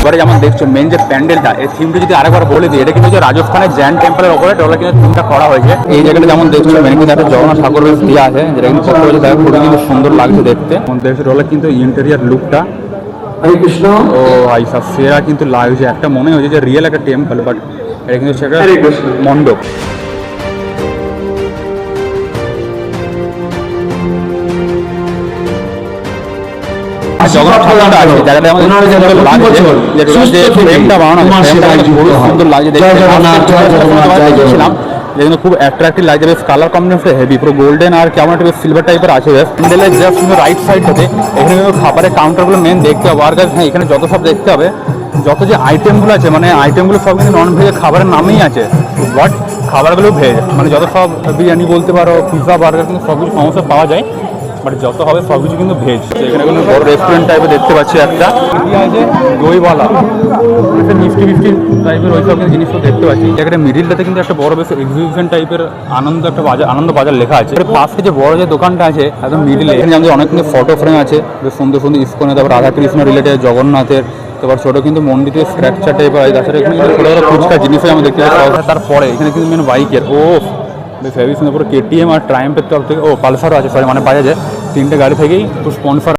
এবারে যেমন দেখছো মেন যে প্যান্ডেলটা, এই থিমটা যদি আরেকবার বলে দিই, এটা কিন্তু হচ্ছে রাজস্থানের জৈন টেম্পলের ওপরে টোটাল কিন্তু থিমটা করা হয়েছে। এই জায়গাটা যেমন দেখছো মেন কিন্তু একটা জগন্নাথ ঠাকুর বেশ দেওয়া আছে, যেটা কিন্তু সত্য বলছে তাকে খুবই কিন্তু সুন্দর লাগছে দেখতে। দেখছো টোটাল কিন্তু ইন্টেরিয়ার লুকটা হরে কৃষ্ণ। ও ভাই সব সেরা কিন্তু লাগছে, একটা মনে হচ্ছে যে রিয়েল একটা টেম্পল, বাট এটা কিন্তু সেটা মণ্ডপ। জগন্নাথ ঠাকুরটা আছে জায়গাটা আমাদের সুন্দর লাগছে, যে ফ্রেমটা বানানো ফ্রেমটা খুব সুন্দর লাগছে দেখছিলাম, যেগুলো খুব অ্যাট্রাক্টিভ লাগছে, বেশ কালার কম্বিনেশন হেভি, পুরো গোল্ডেন আর কেমন একটা বেশ সিলভার টাইপের আছে। বেশ প্যান্ডেলের জাস্ট কিন্তু রাইট সাইডটাতে এখানে কিন্তু খাবারের কাউন্টারগুলো মেন দেখতে হবে। আর হ্যাঁ এখানে যত সব দেখতে হবে, যত যে আইটেমগুলো আছে মানে আইটেমগুলো সব কিন্তু নন ভেজের খাবারের নামেই আছে, বাট খাবারগুলো ভেজ, মানে যত সব বিরিয়ানি বলতে পারো, পিৎজা, বার্গার কিন্তু সব কিছু সমস্যা পাওয়া যায়, বাট যত হবে সব কিছু কিন্তু ভেজ। এখানে কোনো বড় রেস্টুরেন্ট টাইপের দেখতে পাচ্ছি একটা, আছে দইওয়ালা, একটা মিষ্টি মিষ্টি টাইপের ওই সব কিন্তু জিনিসগুলো দেখতে পাচ্ছি। এখানে মিডিলটাতে কিন্তু একটা বড় বেশ এক্সিবিশন টাইপের একটা বাজার, আনন্দ বাজার লেখা আছে। পাশে যে বড় যে দোকানটা আছে একদম মিডিলে, এখানে আমাদের অনেক কিন্তু ফটো ফ্রেম আছে বেশ সুন্দর সুন্দর, ইস্কনে, তারপর রাধাকৃষ্ণ রিলেটেড, জগন্নাথের, তারপর ছোটো কিন্তু মন্দিরের স্ট্রাকচার টাইপের আছে। তাছাড়া এখানে কিন্তু ছোটো ছোটো ফুচকা জিনিসও আমরা দেখতে পাচ্ছি। তারপরে এখানে কিন্তু মেন বাইকের বেশ হেভি সুন্দর পুরো কেটিএম আর ট্রায়াম্পের তরফ থেকে, পালসারও আছে সরি, মানে বাজাজে, তিনটে গাড়ি থেকেই স্পন্সর